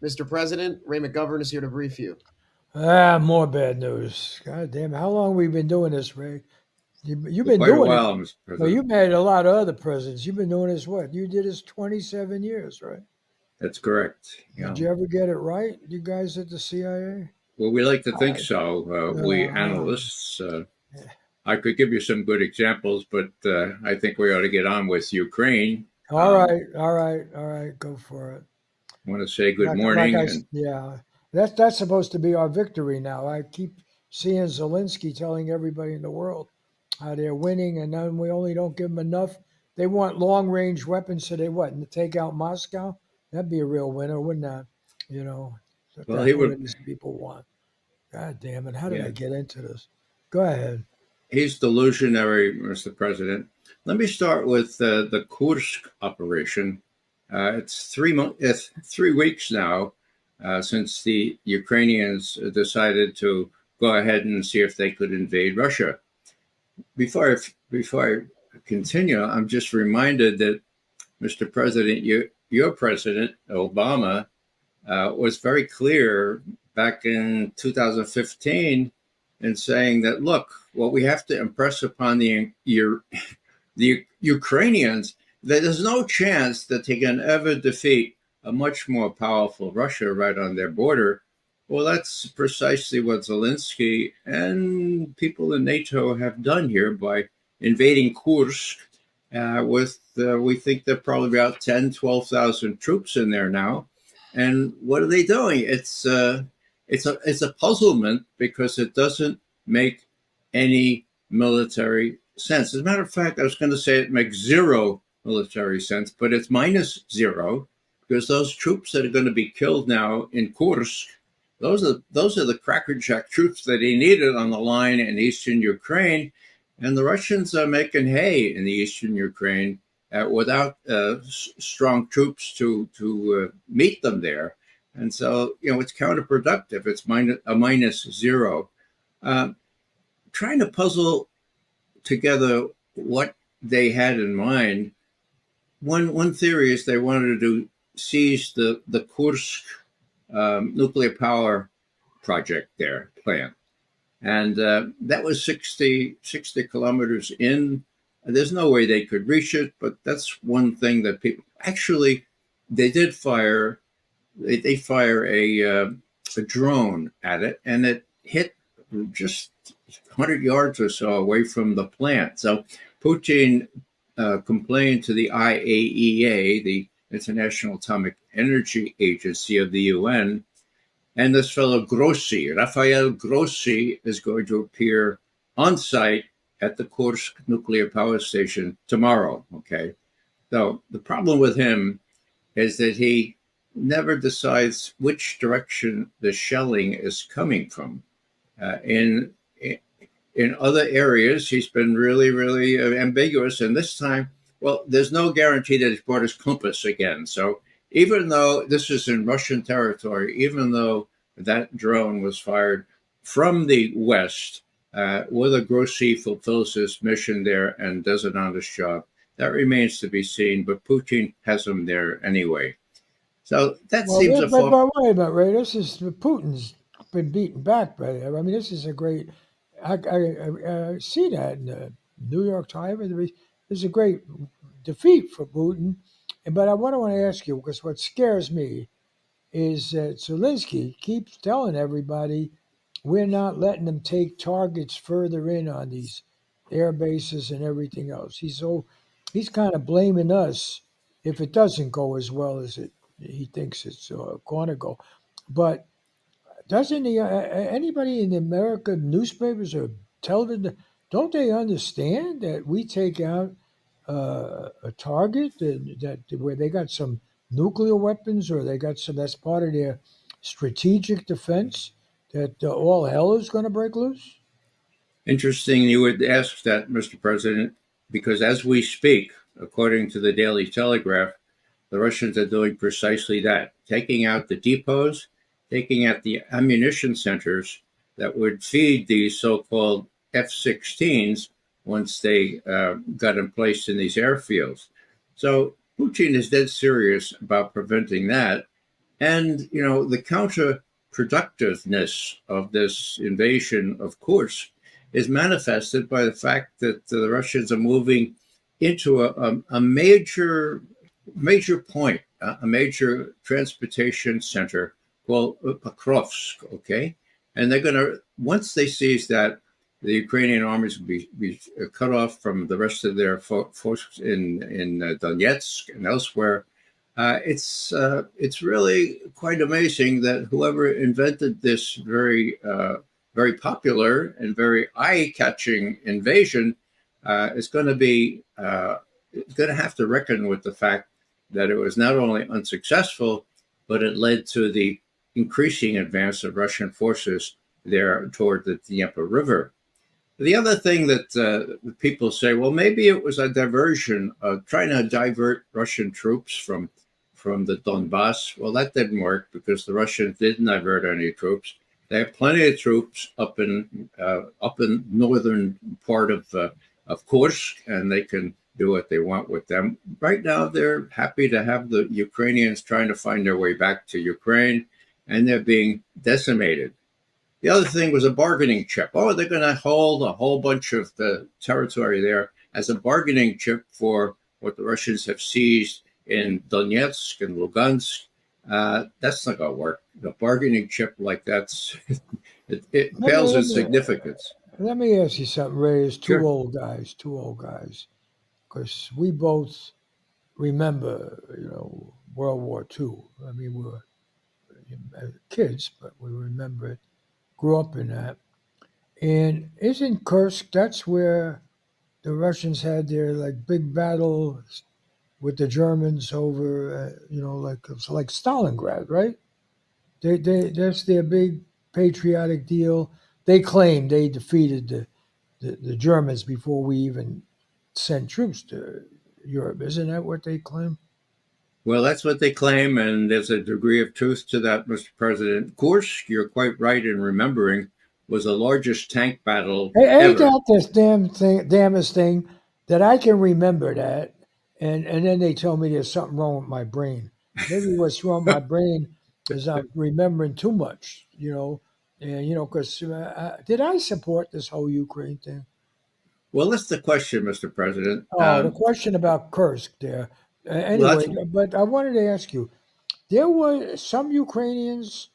Mr. President, Ray McGovern is here to brief you. More bad news. God damn, how long have we been doing this, Ray? You've For been quite a doing it. while, Mr. Well, President. you've had a lot of other presidents. You've been doing this what? You did this 27 years, right? That's correct. Did you ever get it right, you guys at the CIA? Well, we like to think I, so. We uh, analysts. I could give you some good examples, but I think we ought to get on with Ukraine. all right, all right, all right. Go for it. I want to say good morning, and Yeah, that's supposed to be our victory now. I keep seeing Zelensky telling everybody in the world how they're winning, and then we only don't give them enough. They want long range weapons, so they what? And take out Moscow? That'd be a real winner, wouldn't that? You know, what well, the he hell would. do these people want? God damn it! How did Yeah, I get into this? Go ahead. he's delusionary, Mr. President. Let me start with the Kursk operation. It's 3 months, it's 3 weeks now since the Ukrainians decided to go ahead and see if they could invade Russia. Before I continue, I'm just reminded that Mr. President, your president Obama was very clear back in 2015 in saying that look, what we have to impress upon the Ukrainians that there's no chance that they can ever defeat a much more powerful Russia right on their border. Well, that's precisely what Zelensky and people in NATO have done here by invading Kursk. We think there are probably about 10, 12,000 troops in there now. And what are they doing? It's a puzzlement because it doesn't make any military sense. As a matter of fact, I was going to say it makes zero military sense, but it's minus zero because those troops that are going to be killed now in Kursk, those are the crackerjack troops that he needed on the line in eastern Ukraine, and the Russians are making hay in the eastern Ukraine without strong troops to meet them there, and so it's counterproductive. It's minus zero. Uh, Trying to puzzle together what they had in mind. One theory is they wanted to seize the Kursk nuclear power project there plant, and that was 60 kilometers in. There's no way they could reach it, but that's one thing that people actually they did fire. They fire a drone at it, and it hit just 100 yards or so away from the plant. So Putin complained to the IAEA, the International Atomic Energy Agency of the UN, and this fellow Grossi, Rafael Grossi, is going to appear on site at the Kursk nuclear power station tomorrow. Okay. So the problem with him is that he never decides which direction the shelling is coming from. In other areas, he's been really, really ambiguous. And this time, well, there's no guarantee that he's brought his compass again. So even though this is in Russian territory, even though that drone was fired from the west, whether Grossi fulfills his mission there and does an honest job, that remains to be seen. But Putin has him there anyway. So that Well, seems a far. but wait a minute, Ray. This is Putin's been beaten back by there. I mean, this is a great. I see that in the New York Times. This is a great defeat for Putin. But I want to ask you because what scares me is that Zelensky keeps telling everybody we're not letting them take targets further in on these air bases and everything else. He's kind of blaming us if it doesn't go as well as he thinks it's going to go. But doesn't anybody in the American newspapers or television, don't they understand that we take out a target that where they got some nuclear weapons or they got some that's part of their strategic defense that all hell is going to break loose? Interesting you would ask that, Mr. President, because as we speak, according to the Daily Telegraph, the Russians are doing precisely that, taking out the depots, taking out the ammunition centers that would feed these so-called F-16s once they got in place in these airfields. So Putin is dead serious about preventing that. And, the counterproductiveness of this invasion of Kursk is manifested by the fact that the Russians are moving into a major point, a major transportation center called Pokrovsk, okay? And they're going to, once they seize that, the Ukrainian armies will be cut off from the rest of their forces in Donetsk and elsewhere. It's really quite amazing that whoever invented this very popular and very eye-catching invasion is going to have to reckon with the fact that it was not only unsuccessful, but it led to the increasing advance of Russian forces there toward the Dnieper River. The other thing that people say, well, maybe it was a diversion, trying to divert Russian troops from the Donbass. Well, that didn't work because the Russians didn't divert any troops. They have plenty of troops up in northern part of Kursk, and they can do what they want with them. Right now, they're happy to have the Ukrainians trying to find their way back to Ukraine, and they're being decimated. The other thing was a bargaining chip. Oh, they're going to hold a whole bunch of the territory there as a bargaining chip for what the Russians have seized in Donetsk and Lugansk. That's not going to work. The bargaining chip like that's it pales in significance. Let me ask you something, Ray. As two Sure. old guys, because we both remember, World War II. I mean, we were kids, but we remember it. Grew up in that. And isn't Kursk? That's where the Russians had their like big battle with the Germans over, it's like Stalingrad, right? That's their big patriotic deal. They claim they defeated the Germans before we even sent troops to Europe. Isn't that what they claim? Well, that's what they claim, and there's a degree of truth to that, Mr. President. Kursk, you're quite right in remembering, was the largest tank battle Ain't ever. that this damnest thing that I can remember that, and then they tell me there's something wrong with my brain. Maybe what's wrong with my brain is I'm remembering too much, and because did I support this whole Ukraine thing? Well, that's the question, Mr. President. Oh, the question about Kursk there. Well, Anyway, but I wanted to ask you, there were some Ukrainians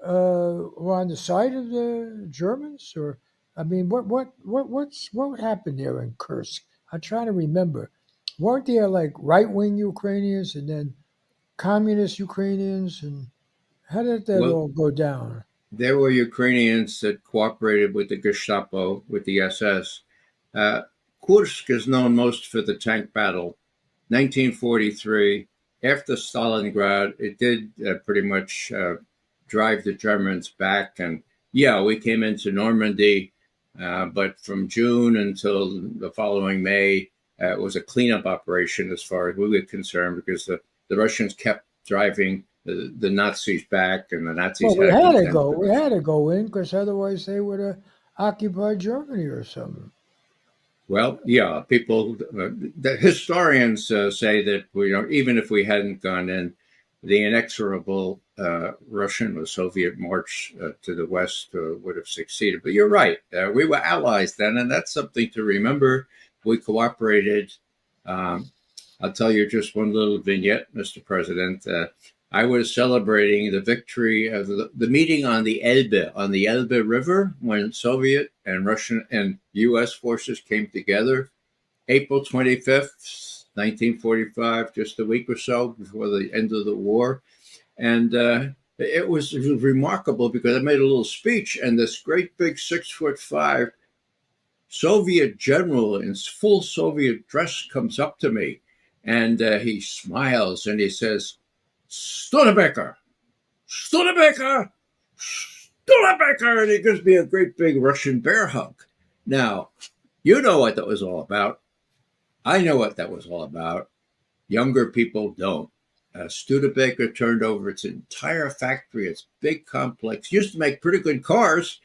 were on the side of the Germans, or I mean, what happened there in Kursk? I'm trying to remember. Weren't there like right wing Ukrainians and then communist Ukrainians, and how did that well, all go down? there were Ukrainians that cooperated with the Gestapo, with the SS. Uh, Kursk is known most for the tank battle, 1943. After Stalingrad, it did pretty much drive the Germans back. And yeah, we came into Normandy, but from June until the following May, it was a cleanup operation as far as we were concerned because the Russians kept driving the Nazis back, and the Nazis Well, we had to had to contend go. with We them. had to go in because otherwise they would have occupied Germany or something. Well, yeah, the historians say that even if we hadn't gone in, the inexorable Russian or Soviet march to the west would have succeeded. But you're right, we were allies then, and that's something to remember. We cooperated. Um, I'll tell you just one little vignette, Mr. President. I was celebrating the victory of the meeting on the Elbe River, when Soviet and Russian and U.S. forces came together. April 25th, 1945, just a week or so before the end of the war. And it was remarkable because I made a little speech, and this great big 6'5" Soviet general in full Soviet dress comes up to me, and he smiles and he says, Studebaker, Studebaker, Studebaker, and he gives me a great big Russian bear hug. Now, you know what that was all about. I know what that was all about. Younger people don't. Studebaker turned over its entire factory, its big complex. Used to make pretty good cars,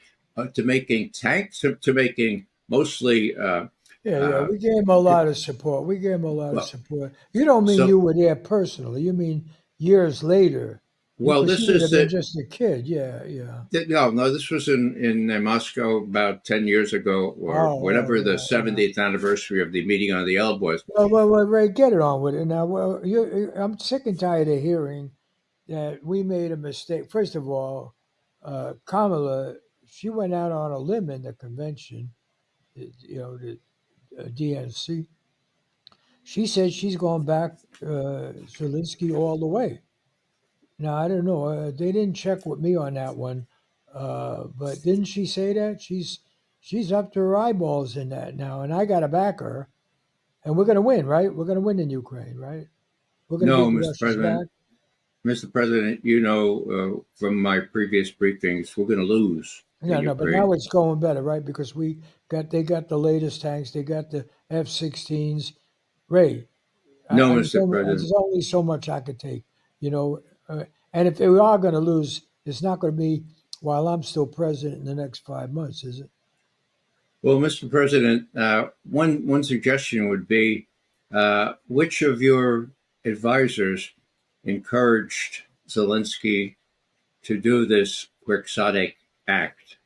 to making tanks, to making mostly. Yeah, Uh, we gave him a lot of support. We gave him a lot of well, support. You don't mean so you were there personally. You mean years later Well, Because he this would have is been it. just a kid. Yeah, yeah. No, this was in Moscow about 10 years ago, or Oh, whatever the yeah, yeah. 70th anniversary of the meeting on the Elbe was. Well, Ray, get it on with it now. Well, I'm sick and tired of hearing that we made a mistake. First of all, Kamala, she went out on a limb in the convention, the DNC. She said she's going back Zelensky all the way. Now, I don't know. They didn't check with me on that one. But didn't she say that? She's up to her eyeballs in that now, and I got to back her. And we're going to win, right? We're going to win in Ukraine, right? We're going to No, beat the Mr. Russians President. back. Mr. President, from my previous briefings, we're going to lose in No, no, but Ukraine. now it's going better, right? Because they got the latest tanks, they got the F-16s. Ray, No, Mr. there's President. only so much I could take, you know. And if we are going to lose, it's not going to be while I'm still president in the next 5 months, is it? Well, Mr. President, one suggestion would be which of your advisors encouraged Zelensky to do this quixotic act?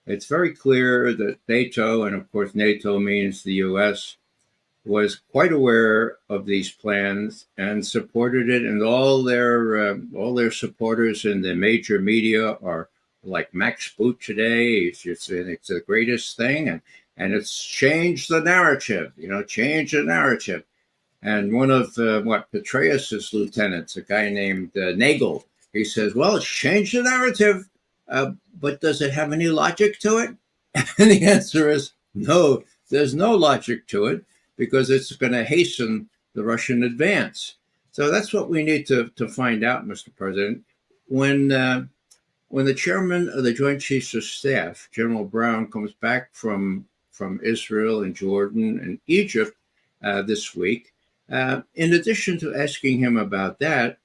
It's very clear that NATO, and of course NATO means the US, was quite aware of these plans and supported it, and all their supporters in the major media are like Max Boot today. It's the greatest thing, and it's changed the narrative. Change the narrative. And one of Petraeus's lieutenants, a guy named Nagel, he says, "Well, it's changed the narrative, but does it have any logic to it?" And the answer is no. There's no logic to it because it's going to hasten the Russian advance. So that's what we need to find out, Mr. President. When the chairman of the Joint Chiefs of Staff, General Brown, comes back from Israel and Jordan and Egypt this week, in addition to asking him about that,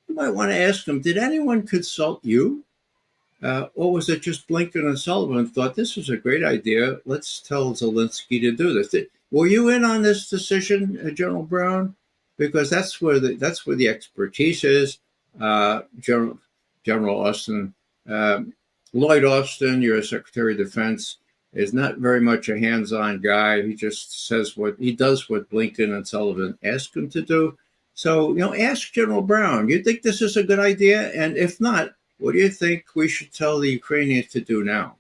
you might want to ask him, did anyone consult you? Or was it just Blinken and Sullivan thought this is a great idea? Let's tell Zelensky to do this. Were you in on this decision, General Brown? Because that's where the expertise is. General Austin, Lloyd Austin, your Secretary of Defense, is not very much a hands-on guy. He just says what he does, what Blinken and Sullivan ask him to do. So, ask General Brown, you think this is a good idea? And if not, what do you think we should tell the Ukrainians to do now?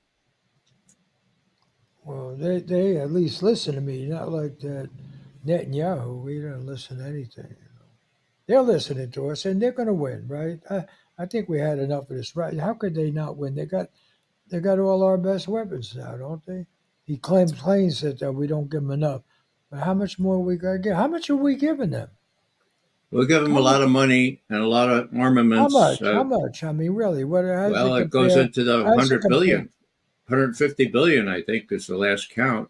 Well, they at least listen to me, not like that Netanyahu. We don't listen to anything. They're listening to us, and they're going to win, right? I think we had enough of this, right? How could they not win? They got all our best weapons now, don't they? He claims that we don't give them enough, but how much more we got to give? How much are we giving them? We'll give them a How lot much? of money and a lot of How armaments. much? How much? I mean, really, what? How does it Well, it goes compare? into the How does it 100 compare? billion, 150 billion, I think, is the last count.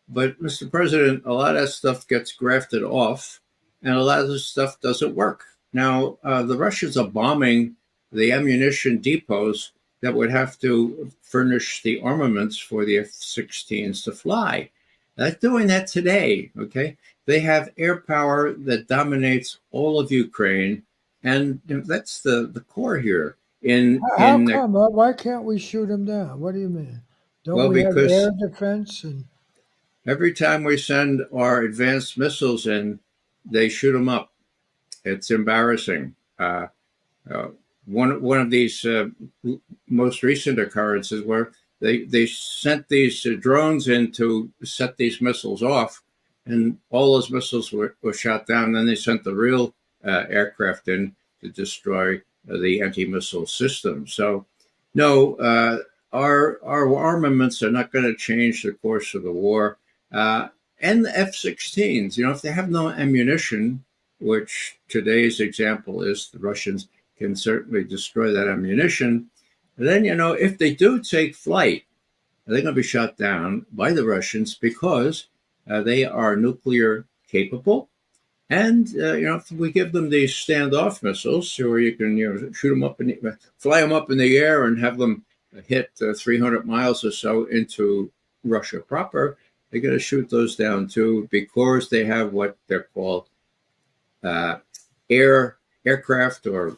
But, Mr. President, a lot of that stuff gets grafted off, and a lot of this stuff doesn't work. Now, the Russians are bombing the ammunition depots that would have to furnish the armaments for the F-16s to fly. They're doing that today, okay? They have air power that dominates all of Ukraine, and that's the core here. How In come? Why can't we shoot them down? What do you mean? Don't Well, we have air because defense? And every time we send our advanced missiles in, they shoot them up. It's embarrassing. Uh, one of these most recent occurrences where they sent these drones in to set these missiles off, and all those missiles were shot down. Then they sent the real aircraft in to destroy the anti-missile system. So, no, our armaments are not going to change the course of the war. Uh, and the F-16s, if they have no ammunition, which today's example is the Russians can certainly destroy that ammunition. Then, if they do take flight, they're going to be shot down by the Russians because they are nuclear capable. And, if we give them these standoff missiles, where you can shoot them up, fly them up in the air and have them hit 300 miles or so into Russia proper, they're going to shoot those down too because they have what they're called aircraft or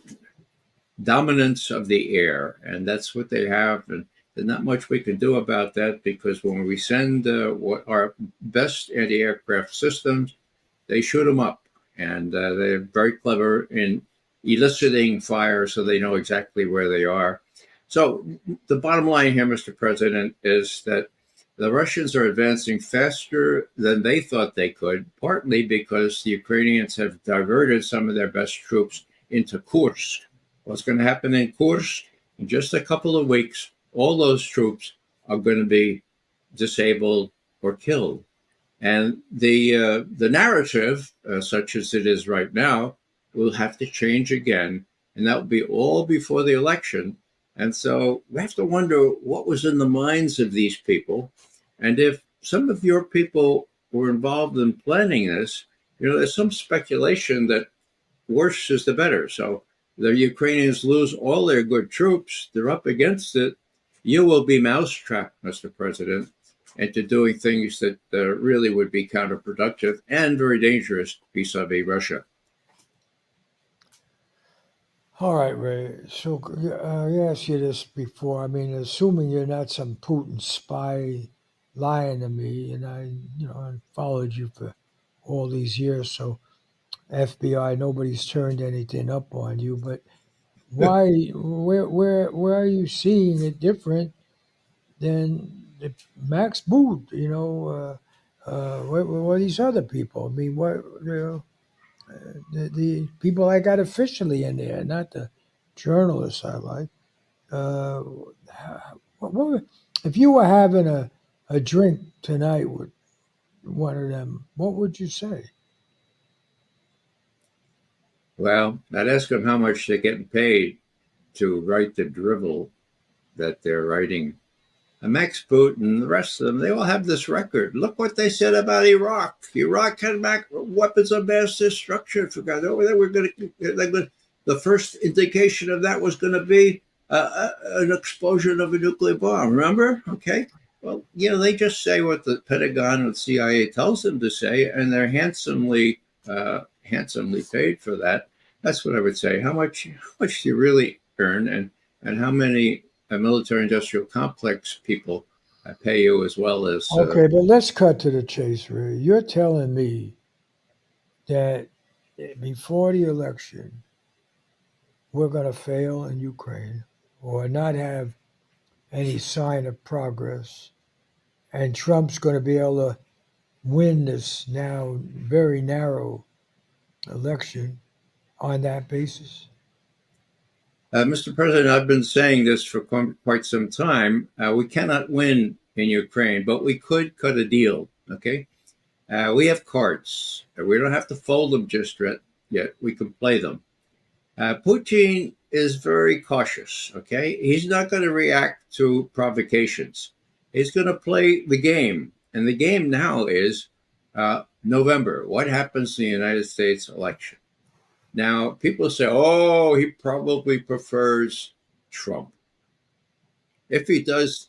dominance of the air, and that's what they have. And there's not much we can do about that because when we send what our best anti-aircraft systems, they shoot them up, and they're very clever in eliciting fire, so they know exactly where they are. So the bottom line here, Mr. President, is that the Russians are advancing faster than they thought they could, partly because the Ukrainians have diverted some of their best troops into Kursk. What's going to happen in Kursk? In just a couple of weeks, all those troops are going to be disabled or killed. And the narrative, such as it is right now, will have to change again, and that will be all before the election. And so we have to wonder what was in the minds of these people, and if some of your people were involved in planning this. There's some speculation that worse is the better. So the Ukrainians lose all their good troops; they're up against it. You will be mousetrapped, Mr. President, into doing things that really would be counterproductive and very dangerous vis-a-vis Russia. All right, Ray. So I asked you this before. I mean, assuming you're not some Putin spy lying to me, and I followed you for all these years, so FBI, nobody's turned anything up on you. But why? Where are you seeing it different than the Max Boot? What are these other people? I mean, the people I got officially in there, not the journalists I like. Uh, if you were having a drink tonight with one of them, what would you say? Well, I'd ask them how much they're getting paid to write the drivel that they're writing. And Max Boot and the rest of them, they all have this record. Look what they said about Iraq. Iraq had weapons of mass destruction. Forgot over there. The first indication of that was going to be an explosion of a nuclear bomb. Remember? Okay. Well, they just say what the Pentagon and the CIA tells them to say, and they're handsomely paid for that. That's what I would say. How much do you really earn, and how many military-industrial complex people pay you as well as? Okay, but let's cut to the chase, Ray. You're telling me that before the election, we're going to fail in Ukraine or not have any sign of progress, and Trump's going to be able to win this now very narrow election on that basis? Mr. President, I've been saying this for quite some time. We cannot win in Ukraine, but we could cut a deal. Okay, we have cards. We don't have to fold them just yet. We can play them. Putin is very cautious. Okay, he's not going to react to provocations. He's going to play the game, and the game now is November. What happens in the United States election? Now, people say, oh, he probably prefers Trump. If he does,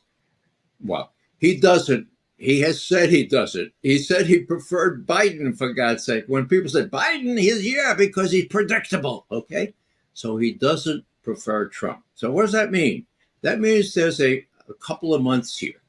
well, he doesn't. He has said he doesn't. He said he preferred Biden, for God's sake. When people say Biden, because he's predictable. Okay. So he doesn't prefer Trump. So what does that mean? That means there's a couple of months here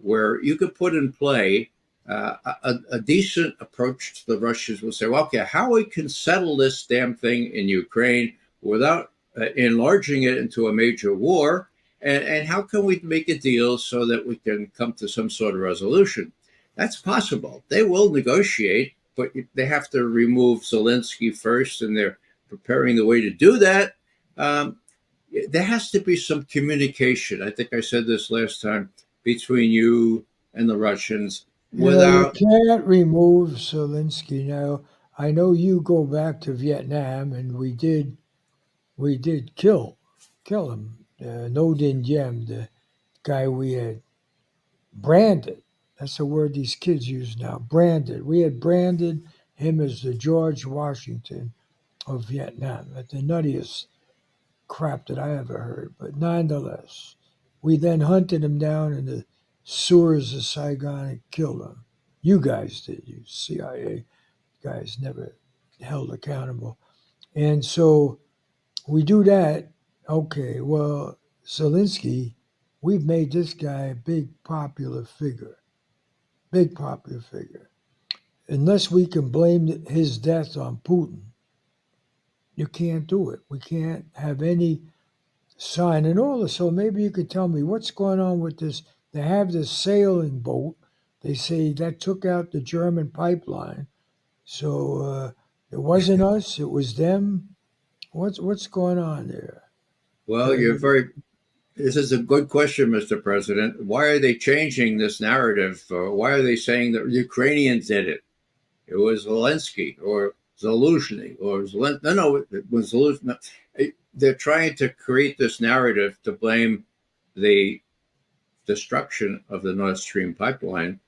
where you could put in play a decent approach to the Russians. Will say, well, okay, how we can settle this damn thing in Ukraine without enlarging it into a major war, and how can we make a deal so that we can come to some sort of resolution? That's possible. They will negotiate, but they have to remove Zelensky first, and they're preparing the way to do that. There has to be some communication. I think I said this last time, between you and the Russians. You can't remove Zelensky now. I know you go back to Vietnam, and we did kill him. No Din Diem, the guy we had branded. That's the word these kids use now. Branded. We had branded him as the George Washington of Vietnam. That's the nuttiest crap that I ever heard. But nonetheless, we then hunted him down in the sewers of Saigon and killed him. You guys did. You CIA guys never held accountable. And so we do that. Okay, well, Zelensky, we've made this guy a big popular figure. Unless we can blame his death on Putin, you can't do it. We can't have any sign and all this. So maybe you could tell me what's going on with this. They have this sailing boat. They say that took out the German pipeline. So it wasn't us. It was them. What's going on there? Well, Uh, this is a good question, Mr. President. Why are they changing this narrative? Why are they saying that Ukrainians did it? It was Zelensky or Zelensky or no, it was Zelensky. No. They're trying to create this narrative to blame the destruction of the Nord Stream pipeline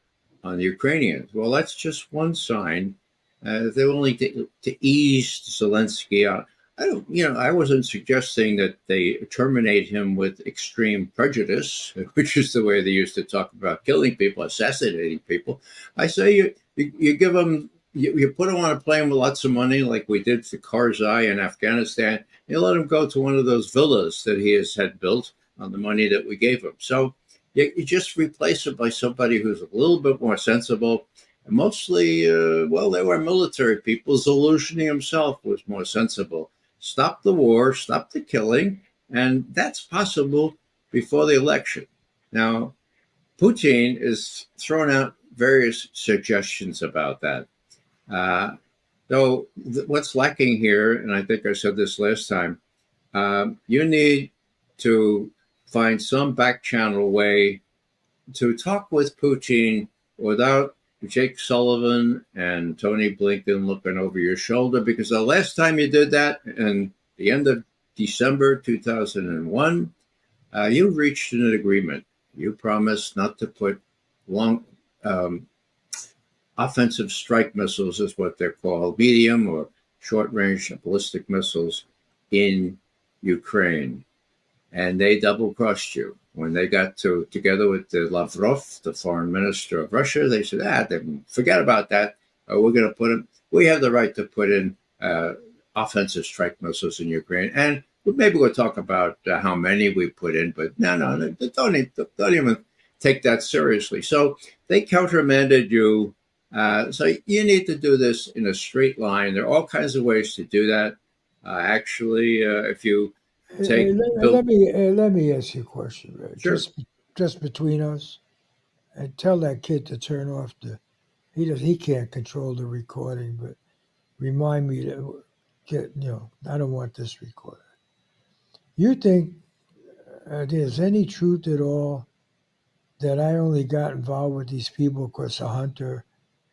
on the Ukrainians. Well, that's just one sign. They're only to ease Zelensky out. I wasn't suggesting that they terminate him with extreme prejudice, which is the way they used to talk about killing people, assassinating people. I say you give him, you put him on a plane with lots of money, like we did for Karzai in Afghanistan. You let him go to one of those villas that he has had built on the money that we gave him. So you just replace it by somebody who's a little bit more sensible. And mostly, they were military people. Zelensky himself was more sensible. Stop the war, stop the killing, and that's possible before the election. Now, Putin has thrown out various suggestions about that. Though what's lacking here, and I think I said this last time, you need to find some back channel way to talk with Putin without Jake Sullivan and Tony Blinken looking over your shoulder, because the last time you did that, in the end of December 2001, you reached an agreement. You promised not to put long offensive strike missiles, is what they're called, medium or short range ballistic missiles, in Ukraine. And they double crossed you. When they got together with Lavrov, the foreign minister of Russia, they said, forget about that. We're going to we have the right to put in offensive strike missiles in Ukraine. And maybe we'll talk about how many we put in, but no, don't even take that seriously. So they countermanded you. So you need to do this in a straight line. There are all kinds of ways to do that. If you take Bill. let me ask you a question, Ray. Sure. Just between us, and tell that kid to turn off he can't control the recording, but remind me to I don't want this recorded. You think there's any truth at all that I only got involved with these people because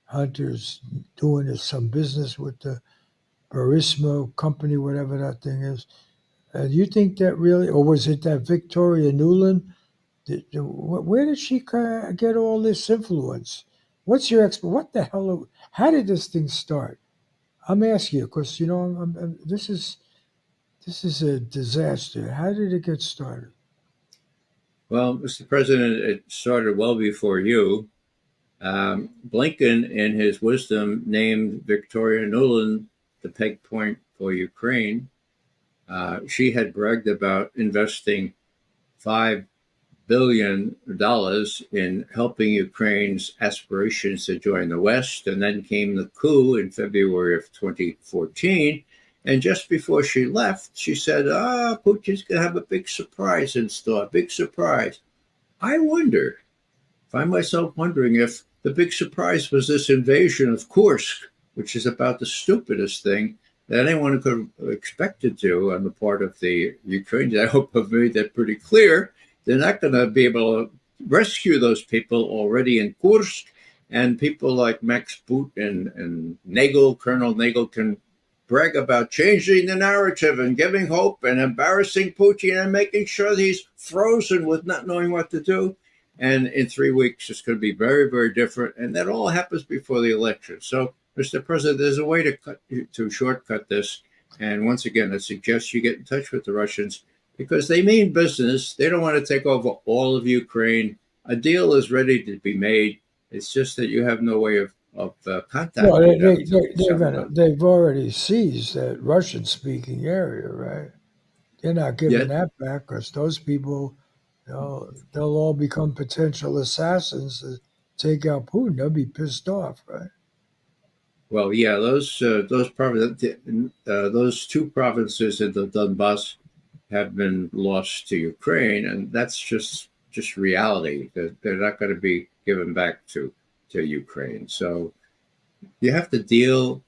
Hunter's doing some business with the Burisma company, whatever that thing is? Do you think that really, or was it that Victoria Nuland? Where did she get all this influence? What's your what the hell? How did this thing start? I'm asking you because this is a disaster. How did it get started? Well, Mr. President, it started well before you. Blinken, in his wisdom, named Victoria Nuland the peg point for Ukraine. She had bragged about investing $5 billion in helping Ukraine's aspirations to join the West. And then came the coup in February of 2014. And just before she left, she said, Putin's going to have a big surprise in store, big surprise. I find myself wondering if the big surprise was this invasion of Kursk, which is about the stupidest thing that anyone could expect to do on the part of the Ukrainians. I hope I've made that pretty clear. They're not going to be able to rescue those people already in Kursk, and people like Max Boot and Nagel, Colonel Nagel, can brag about changing the narrative and giving hope and embarrassing Putin and making sure he's frozen with not knowing what to do. And in 3 weeks, it's going to be very, very different. And that all happens before the election. So, Mr. President, there's a way to shortcut this. And once again, I suggest you get in touch with the Russians because they mean business. They don't want to take over all of Ukraine. A deal is ready to be made. It's just that you have no way of contacting Well, them. they've already seized that Russian-speaking area, right? they're not giving Yet, that back because those people, they'll all become potential assassins to take out Putin. They'll be pissed off, right? well, yeah, those two provinces in the Donbass have been lost to Ukraine, and that's just reality. They're not going to be given back to Ukraine. So you have to deal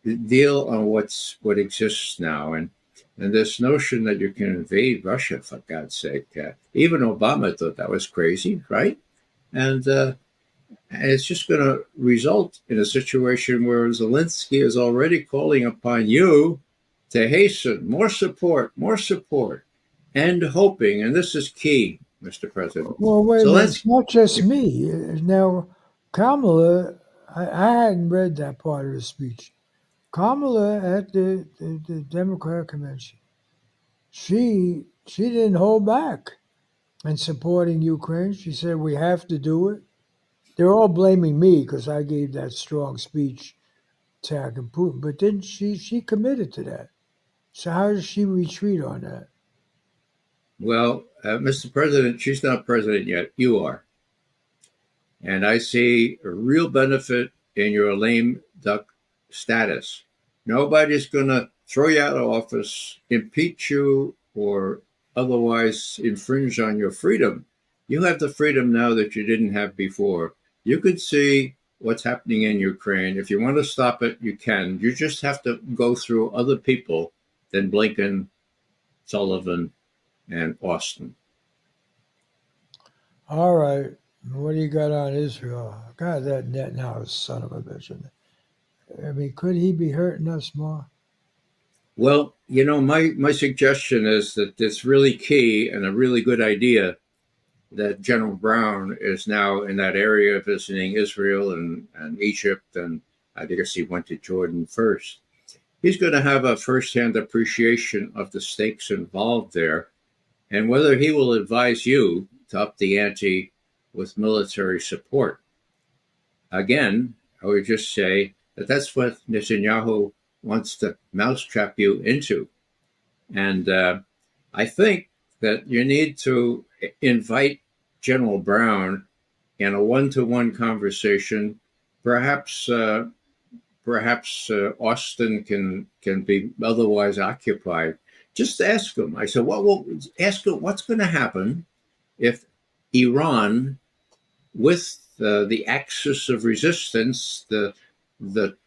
on what exists now, and this notion that you can invade Russia, for God's sake, even Obama thought that was crazy, right? And it's just going to result in a situation where Zelensky is already calling upon you to hasten more support, and hoping, and this is key, Mr. President. Well, wait a minute. It's Zelensky, not just me. Now, Kamala, I hadn't read that part of the speech. Kamala at the Democratic convention, she didn't hold back in supporting Ukraine. She said we have to do it. They're all blaming me because I gave that strong speech attacking Putin, but then she committed to that. So how does she retreat on that? well, Mr. President, she's not president yet. You are. And I see a real benefit in your lame duck status. Nobody's going to throw you out of office, impeach you, or otherwise infringe on your freedom. You have the freedom now that you didn't have before. You could see what's happening in Ukraine. If you want to stop it, you can. You just have to go through other people than Blinken, Sullivan, and Austin. All right. What do you got on Israel? God, that Netanyahu son of a bitch. I mean, could he be hurting us more? Well, my suggestion is that it's really key and a really good idea that General Brown is now in that area visiting Israel and Egypt, and I guess he went to Jordan first. He's going to have a firsthand appreciation of the stakes involved there and whether he will advise you to up the ante with military support. Again, I would just say that that's what Netanyahu wants to mousetrap you into. And I think that you need to invite General Brown in a one-to-one conversation. Perhaps Austin can be otherwise occupied. Just ask him. I said, ask him what's going to happen if Iran, with the axis of resistance, the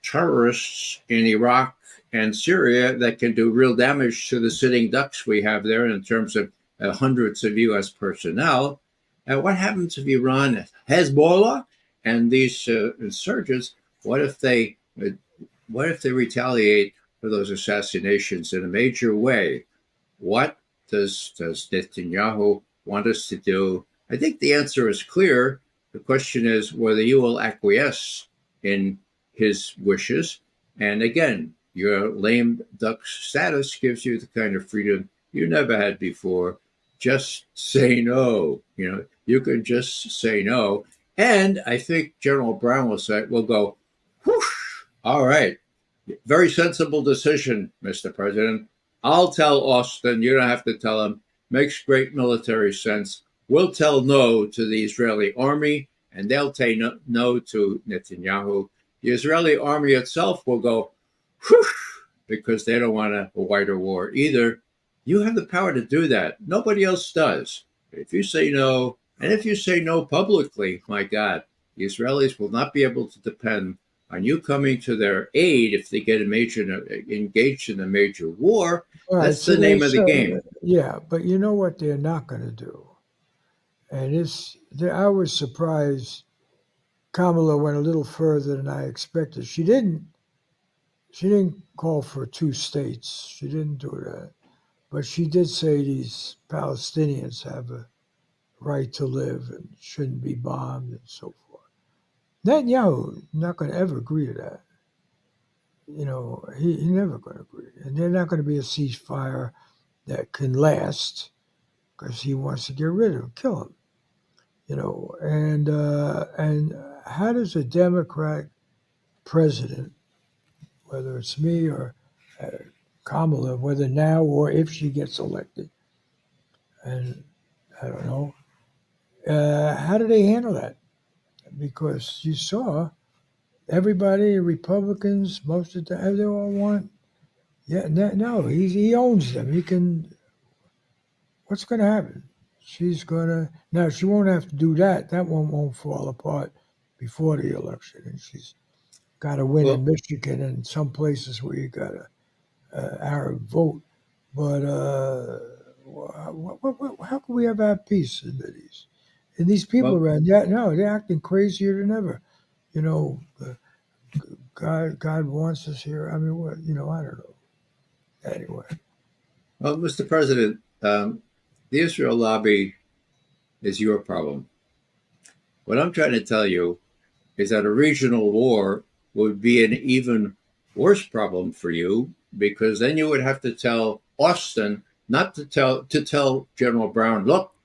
terrorists in Iraq and Syria that can do real damage to the sitting ducks we have there in terms of hundreds of U.S. personnel. And what happens if Iran, Hezbollah, and these insurgents? What if they retaliate for those assassinations in a major way? What does Netanyahu want us to do? I think the answer is clear. The question is whether you will acquiesce in his wishes. And again, your lame duck status gives you the kind of freedom you never had before. Just say no. You can just say no. And I think General Brown will go, whoosh, all right. Very sensible decision, Mr. President. I'll tell Austin, you don't have to tell him. Makes great military sense. We'll tell no to the Israeli army, and they'll say no to Netanyahu. The Israeli army itself will go, whoosh, because they don't want a wider war either. You have the power to do that. Nobody else does. If you say no, and if you say no publicly, my God, the Israelis will not be able to depend on you coming to their aid if they get engaged in a major war. Right, That's the name of the game. Yeah, but you know what they're not going to do? And I was surprised Kamala went a little further than I expected. She didn't call for two states. She didn't do that. But she did say these Palestinians have a right to live and shouldn't be bombed and so forth. Netanyahu not going to ever agree to that. He never going to agree. And they're not going to be a ceasefire that can last because he wants to get rid of him, kill him. And how does a Democrat president, whether it's me or Kamala, whether now or if she gets elected. And I don't know. How do they handle that? Because you saw everybody, Republicans, most of the time, they all want. Yeah, no, he owns them. He can. What's going to happen? She's going to now. She won't have to do that. That one won't fall apart before the election, and she's got to win in Well, Michigan and some places where you got a Arab vote. But how can we ever have peace in the East? And these people well, around, yeah, no, they're acting crazier than ever. You know, God wants us here. I mean, what? You know, I don't know. Anyway, well, Mr. President, the Israel lobby is your problem. What I'm trying to tell you is that a regional war would be an even worse problem for you because then you would have to tell Austin not to tell General Brown, look,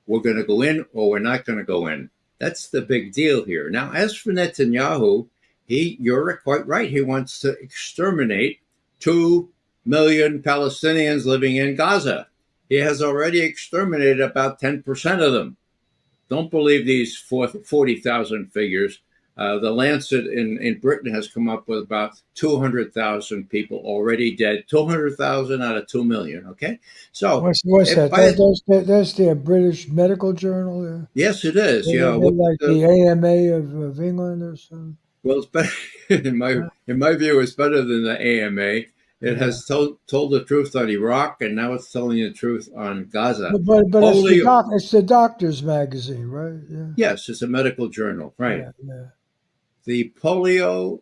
we're going to go in or we're not going to go in. That's the big deal here. Now, as for Netanyahu, you're quite right. He wants to exterminate 2 million Palestinians living in Gaza. He has already exterminated about 10% of them. Don't believe these 40,000 figures. The Lancet in Britain has come up with about 200,000 people already dead. 200,000 out of 2 million. Okay, so what's if that? by That's the British Medical Journal. yes, it is. Yeah, They're like the AMA of England or something. well, it's better in my view. It's better than the AMA. It Yeah, has told the truth on Iraq, and now it's telling the truth on Gaza. but Polio, it's the doctor's magazine, right? Yeah, yes, it's a medical journal, right? yeah, yeah. The polio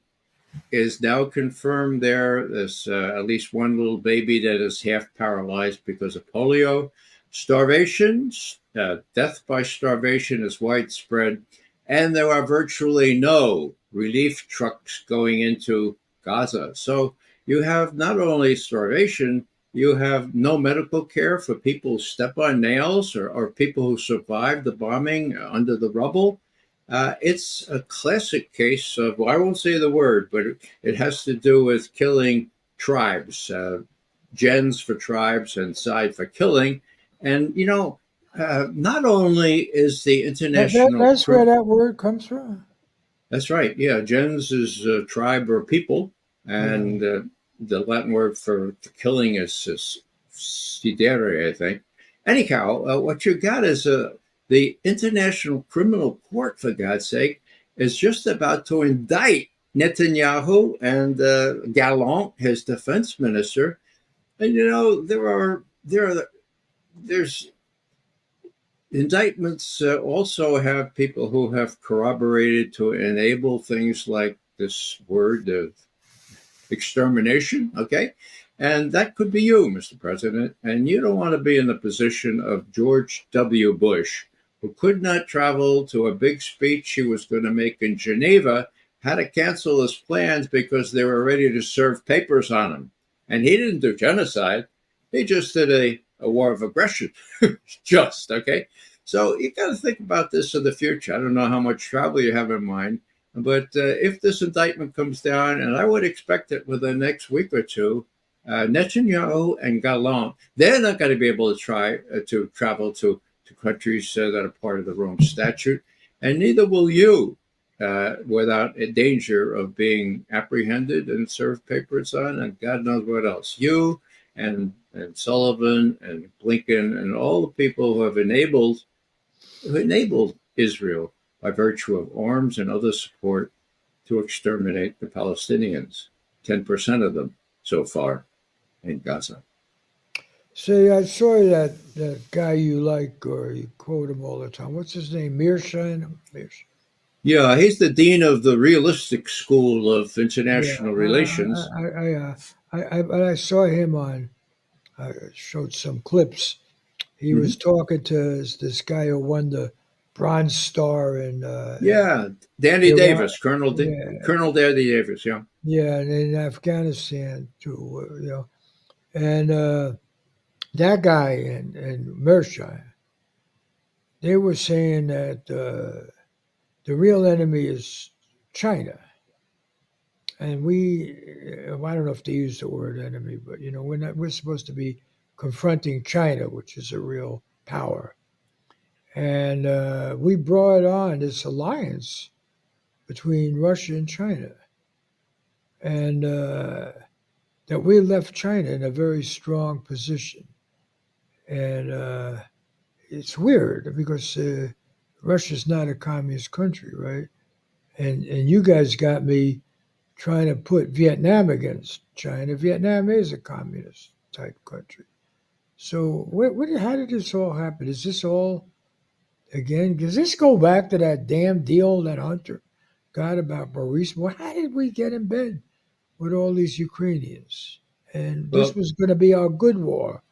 is now confirmed there. There's at least one little baby that is half paralyzed because of polio. Starvation, death by starvation is widespread, and there are virtually no relief trucks going into Gaza. So you have not only starvation, you have no medical care for people who step on nails or people who survived the bombing under the rubble. It's a classic case of, well, I won't say the word, but it has to do with killing tribes, gens for tribes and side for killing. And, not only is the international, That's where that word comes from. that's right, yeah, gens is a tribe or people, Yeah. and the Latin word for killing is sidere, I think. Anyhow, what you got is the International Criminal Court, for God's sake, is just about to indict Netanyahu and Gallant, his defense minister. And there's indictments also have people who have corroborated to enable things like this word of extermination. Okay. And that could be you, Mr. President. And you don't want to be in the position of George W. Bush, who could not travel to a big speech he was going to make in Geneva, had to cancel his plans because they were ready to serve papers on him. And he didn't do genocide. He just did a war of aggression. Just, okay? So you got to think about this in the future. I don't know how much travel you have in mind, but if this indictment comes down, and I would expect it within the next week or two, Netanyahu and Gallant, they're not going to be able to try to travel to countries that are part of the Rome Statute, and neither will you, without a danger of being apprehended and served papers on, and God knows what else. You and Sullivan and Blinken and all the people who have enabled Israel by virtue of arms and other support to exterminate the Palestinians, 10% of them so far in Gaza. See, I saw that guy you like, or you quote him all the time. What's his name? Mearsheimer? Yeah, he's the dean of the realistic school of Yeah, international relations. I saw him on. I showed some clips. He Mm-hmm. was talking to this guy who won the Bronze Star in Yeah, Danny Iraq. Davis, Yeah, Colonel Danny Davis. Yeah, yeah, and in Afghanistan too. And that guy and Mershaw, they were saying that the real enemy is China, and I don't know if they use the word enemy, but we're supposed to be confronting China, which is a real power, and we brought on this alliance between Russia and China, and that we left China in a very strong position, and it's weird because Russia's not a communist country, right? And you guys got me trying to put Vietnam against China. Vietnam is a communist type country. So how did this all happen? Is this all again? Does this go back to that damn deal that Hunter got about Boris? Well, how did we get in bed with all these Ukrainians? And this Well, was going to be our good war.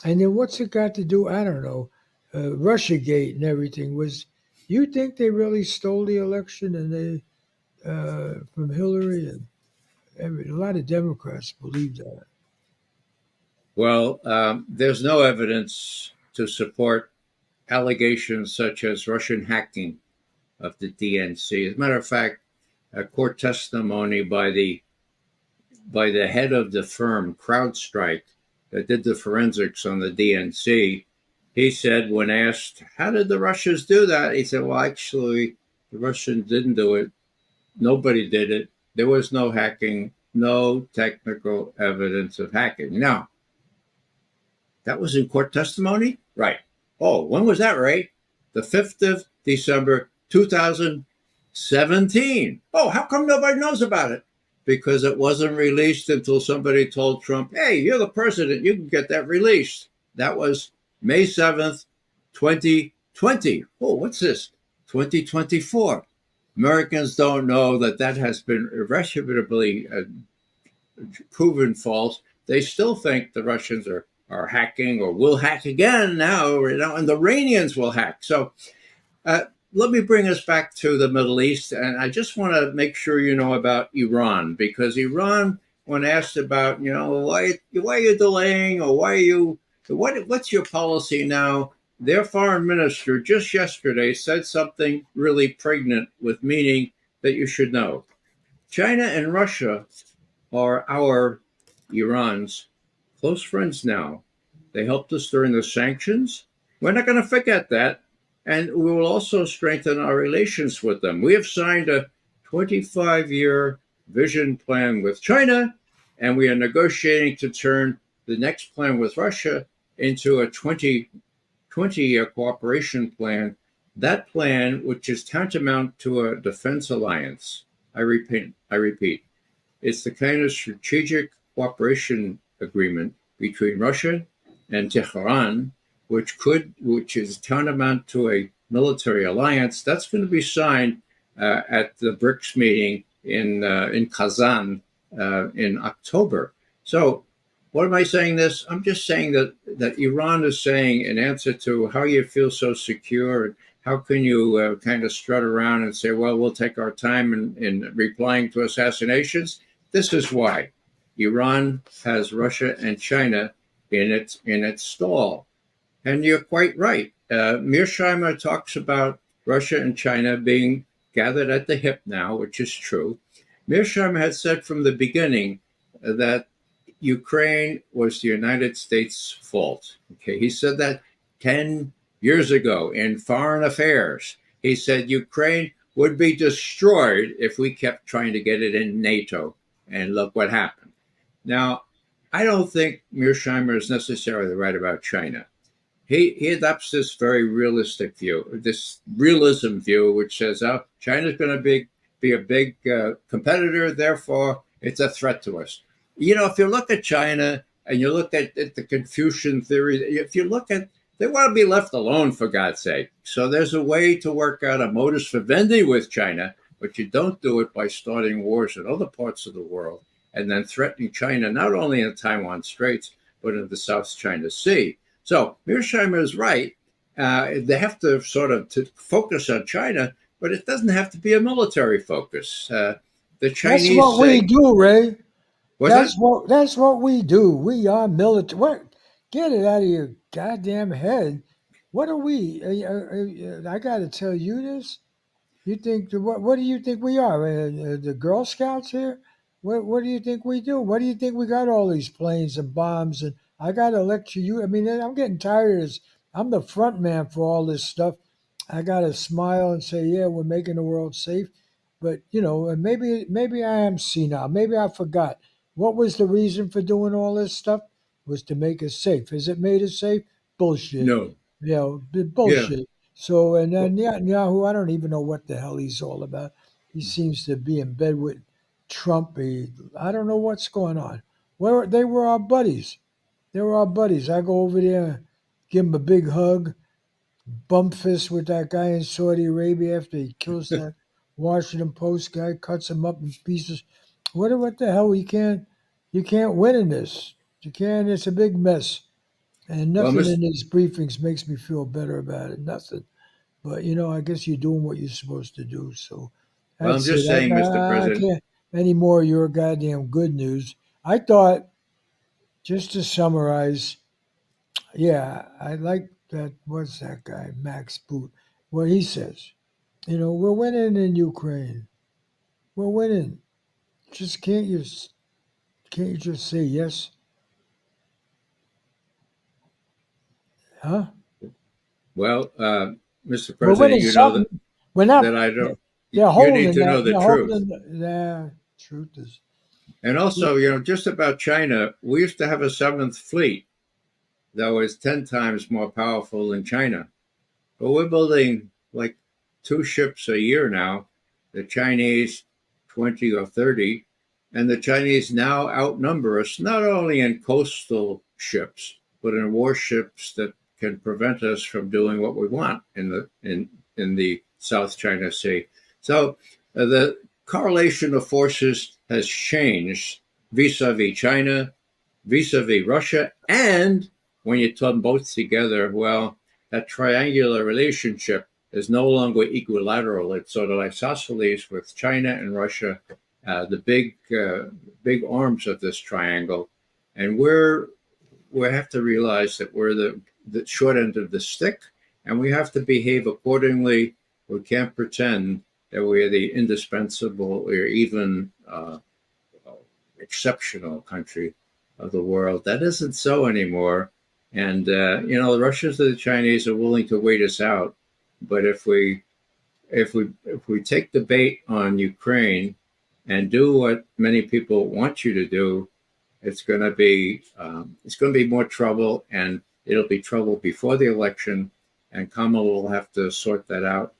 And then what's it got to do? I don't know. Russiagate and everything was. You think they really stole the election and they from Hillary and a lot of Democrats believe that. there's no evidence to support allegations such as Russian hacking of the DNC. As a matter of fact, a court testimony by the head of the firm CrowdStrike that did the forensics on the DNC, he said when asked, how did the Russians do that? He said, well, actually, the Russians didn't do it. Nobody did it. There was no hacking, no technical evidence of hacking. Now, that was in court testimony? Right. Oh, when was that, Ray? The 5th of December, 2017. Oh, how come nobody knows about it? Because it wasn't released until somebody told Trump, hey, you're the president, you can get that released. That was May 7th, 2020. Oh, what's this? 2024. Americans don't know that has been irrefutably proven false. They still think the Russians are hacking or will hack again now, and the Iranians will hack. So let me bring us back to the Middle East, and I just want to make sure you know about Iran, because Iran, when asked about, why are you delaying, or what's your policy now, their foreign minister just yesterday said something really pregnant with meaning that you should know. China and Russia are Iran's close friends now. They helped us during the sanctions. We're not going to forget that. And we will also strengthen our relations with them. We have signed a 25-year vision plan with China, and we are negotiating to turn the next plan with Russia into a 20-year cooperation plan. That plan, which is tantamount to a defense alliance, I repeat, it's the kind of strategic cooperation agreement between Russia and Tehran, which is tantamount to a military alliance. That's going to be signed at the BRICS meeting in Kazan in October. So, what am I saying this? I'm just saying that Iran is saying, in answer to how you feel so secure, and how can you kind of strut around and say, well, we'll take our time in replying to assassinations. This is why Iran has Russia and China in its stall. And you're quite right. Mearsheimer talks about Russia and China being gathered at the hip now, which is true. Mearsheimer had said from the beginning that Ukraine was the United States' fault. Okay, he said that 10 years ago in Foreign Affairs. He said Ukraine would be destroyed if we kept trying to get it in NATO. And look what happened. Now, I don't think Mearsheimer is necessarily right about China. He adopts this very realistic view, this realism view, which says, oh, China's going to be a big competitor, therefore it's a threat to us. If you look at China and you look at the Confucian theory, if you look at, they want to be left alone, for God's sake. So there's a way to work out a modus vivendi with China, but you don't do it by starting wars in other parts of the world and then threatening China, not only in the Taiwan Straits, but in the South China Sea. So Mearsheimer is right. They have to sort of focus on China, but it doesn't have to be a military focus. The Chinese That's what we do, Ray. What's that? That's what we do. We are military. What? Get it out of your goddamn head. What are we? I got to tell you this. You think what? What do you think we are? The Girl Scouts here? What do you think we do? What do you think we got all these planes and bombs? And I got to lecture you. I mean, I'm getting tired of this. I'm the front man for all this stuff. I got to smile and say, yeah, we're making the world safe. But, and maybe I am senile. Maybe I forgot. What was the reason for doing all this stuff? Was to make us safe. Has it made us safe? Bullshit. No. Yeah. Bullshit. So, and Well, then Netanyahu, I don't even know what the hell he's all about. He seems to be in bed with Trump. I don't know what's going on. Where they were our buddies. They were our buddies. I go over there, give him a big hug, bump fist with that guy in Saudi Arabia after he kills that Washington Post guy, cuts him up in pieces. What the hell? You can't win in this. You can't. It's a big mess, and well, nothing Mr. in these briefings makes me feel better about it. Nothing. But I guess you're doing what you're supposed to do. So Well, I'm that's it. just saying, Mr. I President. can't any more of your goddamn good news. I thought, just to summarize, yeah, I like that. What's that guy, Max Boot? What he says. We're winning in Ukraine. We're winning. Just can't you just say yes? Huh? Well, Mr. We're President, winning you know something. We're not. that I don't. They're You need holding to that. know the They're truth. holding. The truth is. And also, just about China, we used to have a seventh fleet that was 10 times more powerful than China. But we're building like 2 ships a year now, the Chinese 20 or 30. And the Chinese now outnumber us not only in coastal ships, but in warships that can prevent us from doing what we want in the South China Sea. So the correlation of forces has changed vis-a-vis China, vis-a-vis Russia, and when you put them both together, well, that triangular relationship is no longer equilateral. It's sort of isosceles with China and Russia, the big arms of this triangle, and we have to realize that we're the short end of the stick, and we have to behave accordingly. We can't pretend that we're the indispensable or even exceptional country of the world. That isn't so anymore. And the Russians and the Chinese are willing to wait us out. But if we take the bait on Ukraine and do what many people want you to do, it's going to be more trouble, and it'll be trouble before the election. And Kamala will have to sort that out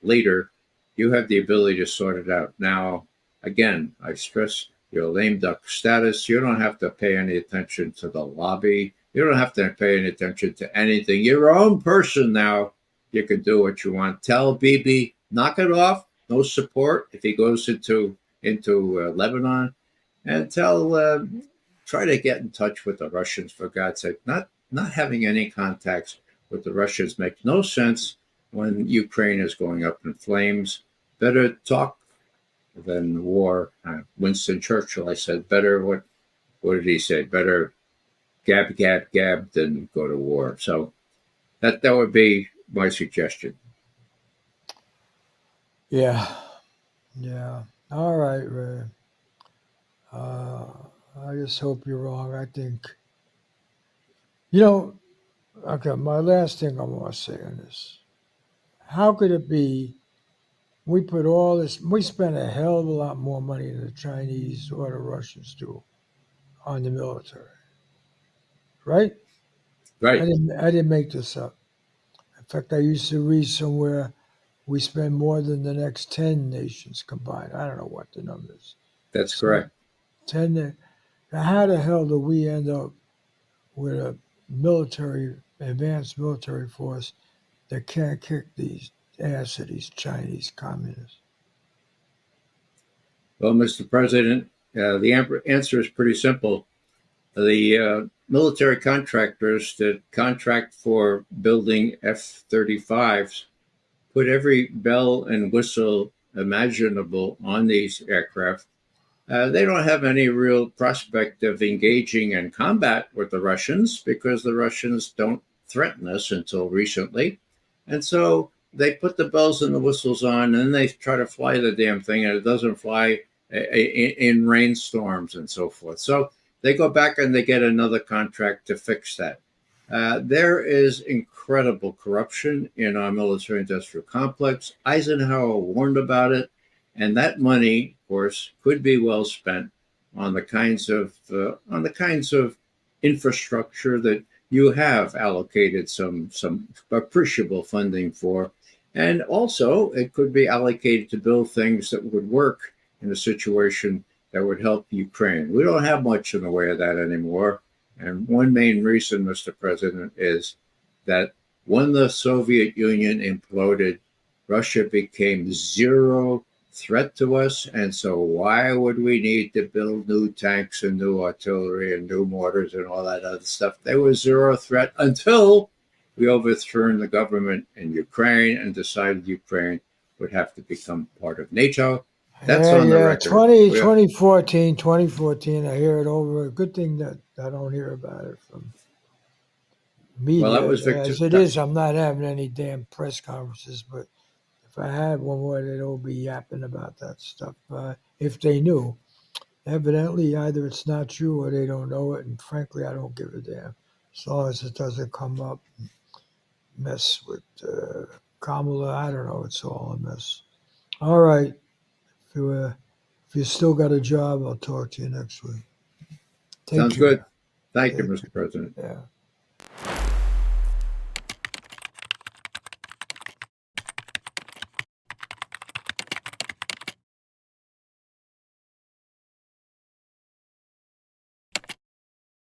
later. You have the ability to sort it out now. Again, I stress your lame duck status. You don't have to pay any attention to the lobby. You don't have to pay any attention to anything. You're your own person now. You can do what you want. Tell Bibi, knock it off. No support if he goes into Lebanon, and try to get in touch with the Russians, for God's sake. Not having any contacts with the Russians makes no sense when Ukraine is going up in flames. Better talk than war. Winston Churchill, I said, better what did he say? Better gab, gab, gab than go to war. So that would be my suggestion. Yeah. All right, Ray. I just hope you're wrong. I think, okay, my last thing I want to say on this. How could it be we spent a hell of a lot more money than the Chinese or the Russians do on the military, right? Right. I didn't make this up. In fact, I used to read somewhere we spend more than the next 10 nations combined. I don't know what the number is. That's So correct. 10. Now, how the hell do we end up with a advanced military force that can't kick these ass of these Chinese communists? Well, Mr. President, the answer is pretty simple. The military contractors that contract for building F-35s put every bell and whistle imaginable on these aircraft. They don't have any real prospect of engaging in combat with the Russians because the Russians don't threaten us until recently. And so they put the bells and the whistles on, and they try to fly the damn thing, and it doesn't fly in rainstorms and so forth. So they go back and they get another contract to fix that. There is incredible corruption in our military industrial complex. Eisenhower warned about it, and that money, of course, could be well spent on the kinds of infrastructure that you have allocated some appreciable funding for, and also it could be allocated to build things that would work in a situation that would help Ukraine. We don't have much in the way of that anymore. And one main reason, Mr. President, is that when the Soviet Union imploded, Russia became zero threat to us. And so why would we need to build new tanks and new artillery and new mortars and all that other stuff? They were zero threat until we overturned the government in Ukraine and decided Ukraine would have to become part of NATO. That's on the record. 2014, I hear it over. Good thing that I don't hear about it from media. Well, that was As it is, I'm not having any damn press conferences, but if I had one more, they'd all be yapping about that stuff. If they knew. Evidently, either it's not true or they don't know it, and frankly, I don't give a damn. As long as it doesn't come up and mess with Kamala, I don't know, it's all a mess. All right. If you still got a job, I'll talk to you next week. Take Sounds care. good. Thank you, Mr. President. Yeah.